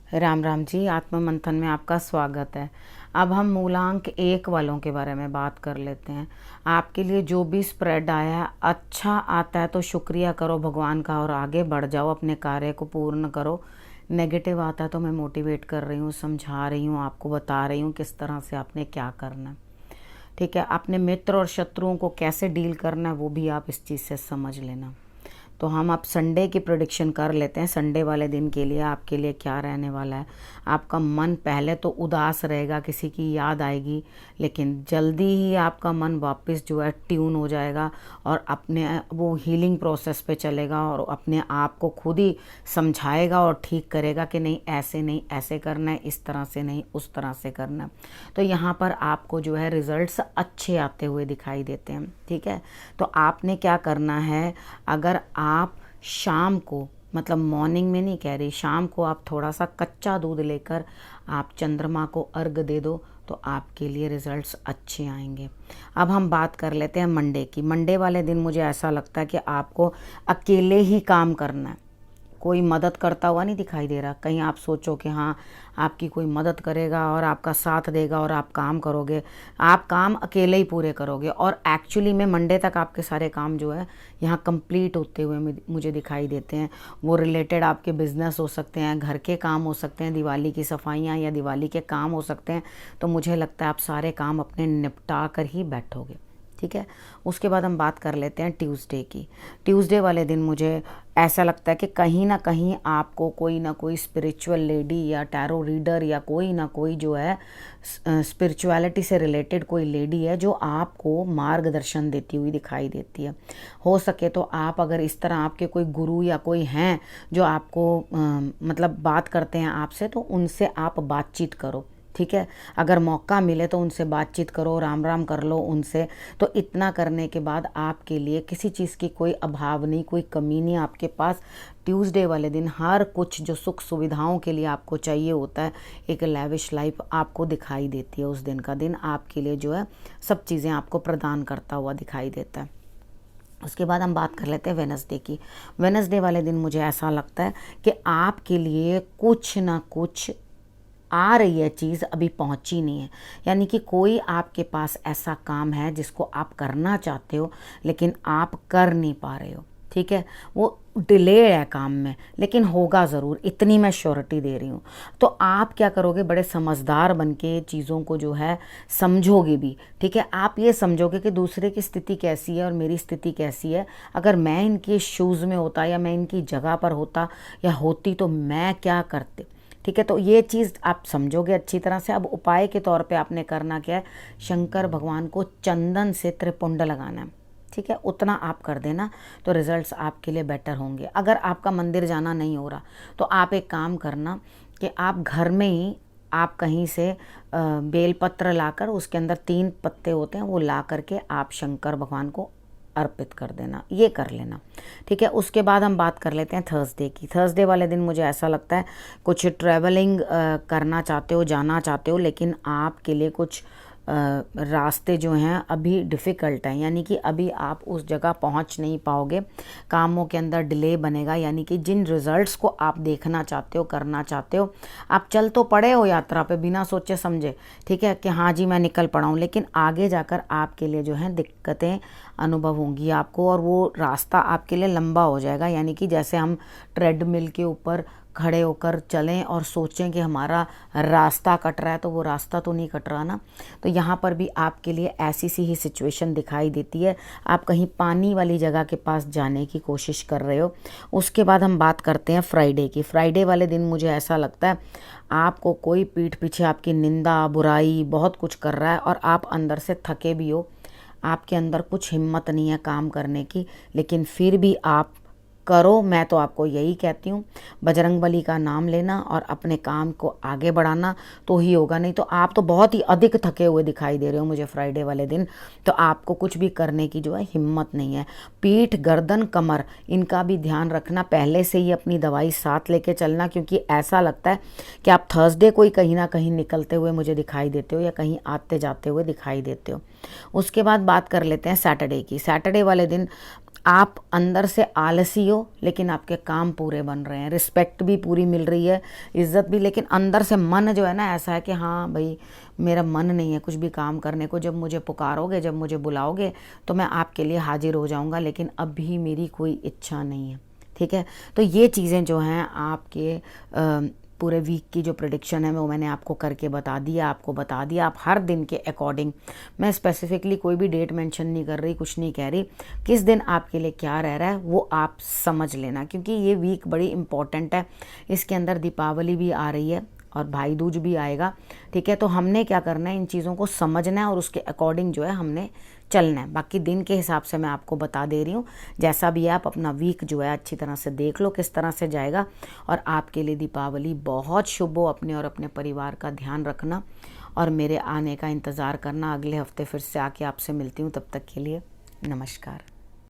राम राम जी। आत्म मंथन में आपका स्वागत है। अब हम मूलांक 1 वालों के बारे में बात कर लेते हैं। आपके लिए जो भी स्प्रेड आया है, अच्छा आता है तो शुक्रिया करो भगवान का और आगे बढ़ जाओ, अपने कार्य को पूर्ण करो। नेगेटिव आता है तो मैं मोटिवेट कर रही हूँ, समझा रही हूँ, आपको बता रही हूँ किस तरह से आपने क्या करना है। ठीक है, अपने मित्र और शत्रुओं को कैसे डील करना है वो भी आप इस चीज़ से समझ लेना। तो हम अब संडे की प्रेडिक्शन कर लेते हैं। संडे वाले दिन के लिए आपके लिए क्या रहने वाला है। आपका मन पहले तो उदास रहेगा, किसी की याद आएगी, लेकिन जल्दी ही आपका मन वापस जो है ट्यून हो जाएगा और अपने वो हीलिंग प्रोसेस पे चलेगा और अपने आप को खुद ही समझाएगा और ठीक करेगा कि नहीं ऐसे करना है, इस तरह से नहीं उस तरह से करना है। तो यहाँ पर आपको जो है रिजल्ट्स अच्छे आते हुए दिखाई देते हैं। ठीक है, तो आपने क्या करना है, अगर आप शाम को, मतलब मॉर्निंग में नहीं कह रही, शाम को आप थोड़ा सा कच्चा दूध लेकर आप चंद्रमा को अर्घ दे दो तो आपके लिए रिजल्ट्स अच्छे आएंगे। अब हम बात कर लेते हैं मंडे की। मंडे वाले दिन मुझे ऐसा लगता है कि आपको अकेले ही काम करना है, कोई मदद करता हुआ नहीं दिखाई दे रहा। कहीं आप सोचो कि हाँ आपकी कोई मदद करेगा और आपका साथ देगा और आप काम करोगे, आप काम अकेले ही पूरे करोगे और एक्चुअली में मंडे तक आपके सारे काम जो है यहाँ कंप्लीट होते हुए मुझे दिखाई देते हैं। वो रिलेटेड आपके बिजनेस हो सकते हैं, घर के काम हो सकते हैं, दिवाली की सफाइयाँ या दिवाली के काम हो सकते हैं। तो मुझे लगता है आप सारे काम अपने निपटा कर ही बैठोगे। ठीक है, उसके बाद हम बात कर लेते हैं ट्यूसडे की। ट्यूसडे वाले दिन मुझे ऐसा लगता है कि कहीं ना कहीं आपको कोई ना कोई स्पिरिचुअल लेडी या टैरो रीडर या कोई ना कोई जो है स्पिरिचुअलिटी से रिलेटेड कोई लेडी है जो आपको मार्गदर्शन देती हुई दिखाई देती है। हो सके तो आप अगर इस तरह आपके कोई गुरु या कोई हैं जो आपको मतलब बात करते हैं आपसे, तो उनसे आप बातचीत करो। ठीक है, अगर मौका मिले तो उनसे बातचीत करो, राम राम कर लो उनसे। तो इतना करने के बाद आपके लिए किसी चीज़ की कोई अभाव नहीं, कोई कमी नहीं आपके पास। ट्यूसडे वाले दिन हर कुछ जो सुख सुविधाओं के लिए आपको चाहिए होता है, एक लैविश लाइफ आपको दिखाई देती है। उस दिन का दिन आपके लिए जो है सब चीज़ें आपको प्रदान करता हुआ दिखाई देता है। उसके बाद हम बात कर लेते हैं वेडनेसडे की। वेडनेसडे वाले दिन मुझे ऐसा लगता है कि आपके लिए कुछ ना कुछ आ रही है, चीज़ अभी पहुंची नहीं है। यानी कि कोई आपके पास ऐसा काम है जिसको आप करना चाहते हो लेकिन आप कर नहीं पा रहे हो। ठीक है, वो डिले है काम में, लेकिन होगा ज़रूर, इतनी मैं श्योरिटी दे रही हूँ। तो आप क्या करोगे, बड़े समझदार बन के चीज़ों को जो है समझोगे भी। ठीक है, आप ये समझोगे कि दूसरे की स्थिति कैसी है और मेरी स्थिति कैसी है। अगर मैं इनके शूज़ में होता या मैं इनकी जगह पर होता या होती तो मैं क्या करते। ठीक है, तो ये चीज़ आप समझोगे अच्छी तरह से। अब उपाय के तौर पे आपने करना क्या है, शंकर भगवान को चंदन से त्रिपुंड लगाना है। ठीक है, उतना आप कर देना तो रिजल्ट्स आपके लिए बेटर होंगे। अगर आपका मंदिर जाना नहीं हो रहा तो आप एक काम करना कि आप घर में ही आप कहीं से बेलपत्र लाकर, उसके अंदर 3 पत्ते होते हैं, वो ला करके आप शंकर भगवान को अर्पित कर देना, ये कर लेना। ठीक है, उसके बाद हम बात कर लेते हैं थर्सडे की। थर्सडे वाले दिन मुझे ऐसा लगता है कुछ ट्रैवलिंग करना चाहते हो, जाना चाहते हो, लेकिन आपके लिए कुछ रास्ते जो हैं अभी डिफ़िकल्ट हैं। यानी कि अभी आप उस जगह पहुंच नहीं पाओगे, कामों के अंदर डिले बनेगा। यानी कि जिन रिज़ल्ट्स को आप देखना चाहते हो, करना चाहते हो, आप चल तो पड़े हो यात्रा पे बिना सोचे समझे। ठीक है, कि हाँ जी मैं निकल पड़ा हूँ, लेकिन आगे जाकर आपके लिए जो है दिक्कतें अनुभव होंगी आपको और वो रास्ता आपके लिए लंबा हो जाएगा। यानी कि जैसे हम ट्रेडमिल के ऊपर खड़े होकर चलें और सोचें कि हमारा रास्ता कट रहा है, तो वो रास्ता तो नहीं कट रहा ना। तो यहाँ पर भी आपके लिए ऐसी सी ही सिचुएशन दिखाई देती है। आप कहीं पानी वाली जगह के पास जाने की कोशिश कर रहे हो। उसके बाद हम बात करते हैं फ्राइडे की। फ्राइडे वाले दिन मुझे ऐसा लगता है आपको कोई पीठ पीछे आपकी निंदा बुराई बहुत कुछ कर रहा है और आप अंदर से थके भी हो, आपके अंदर कुछ हिम्मत नहीं है काम करने की, लेकिन फिर भी आप करो। मैं तो आपको यही कहती हूँ, बजरंगबली का नाम लेना और अपने काम को आगे बढ़ाना तो ही होगा। नहीं तो आप तो बहुत ही अधिक थके हुए दिखाई दे रहे हो मुझे फ्राइडे वाले दिन। तो आपको कुछ भी करने की जो है हिम्मत नहीं है। पीठ, गर्दन, कमर, इनका भी ध्यान रखना, पहले से ही अपनी दवाई साथ लेके चलना, क्योंकि ऐसा लगता है कि आप थर्सडे को ही कहीं ना कहीं निकलते हुए मुझे दिखाई देते हो या कहीं आते जाते हुए दिखाई देते हो। उसके बाद बात कर लेते हैं सैटरडे की। सैटरडे वाले दिन आप अंदर से आलसी हो लेकिन आपके काम पूरे बन रहे हैं, रिस्पेक्ट भी पूरी मिल रही है, इज्जत भी, लेकिन अंदर से मन जो है ना ऐसा है कि हाँ भाई मेरा मन नहीं है कुछ भी काम करने को, जब मुझे पुकारोगे, जब मुझे बुलाओगे तो मैं आपके लिए हाजिर हो जाऊंगा, लेकिन अभी मेरी कोई इच्छा नहीं है। ठीक है, तो ये चीज़ें जो हैं आपके पूरे वीक की जो प्रेडिक्शन है वो मैंने आपको करके बता दिया, आपको बता दिया। आप हर दिन के अकॉर्डिंग, मैं स्पेसिफिकली कोई भी डेट मेंशन नहीं कर रही, कुछ नहीं कह रही, किस दिन आपके लिए क्या रह रहा है वो आप समझ लेना, क्योंकि ये वीक बड़ी इंपॉर्टेंट है। इसके अंदर दीपावली भी आ रही है और भाई दूज भी आएगा। ठीक है, तो हमने क्या करना है, इन चीज़ों को समझना है और उसके अकॉर्डिंग जो है हमने चलना है। बाकी दिन के हिसाब से मैं आपको बता दे रही हूँ, जैसा भी है आप अपना वीक जो है अच्छी तरह से देख लो किस तरह से जाएगा। और आपके लिए दीपावली बहुत शुभ हो। अपने और अपने परिवार का ध्यान रखना और मेरे आने का इंतज़ार करना। अगले हफ्ते फिर से आके आपसे मिलती हूँ, तब तक के लिए नमस्कार।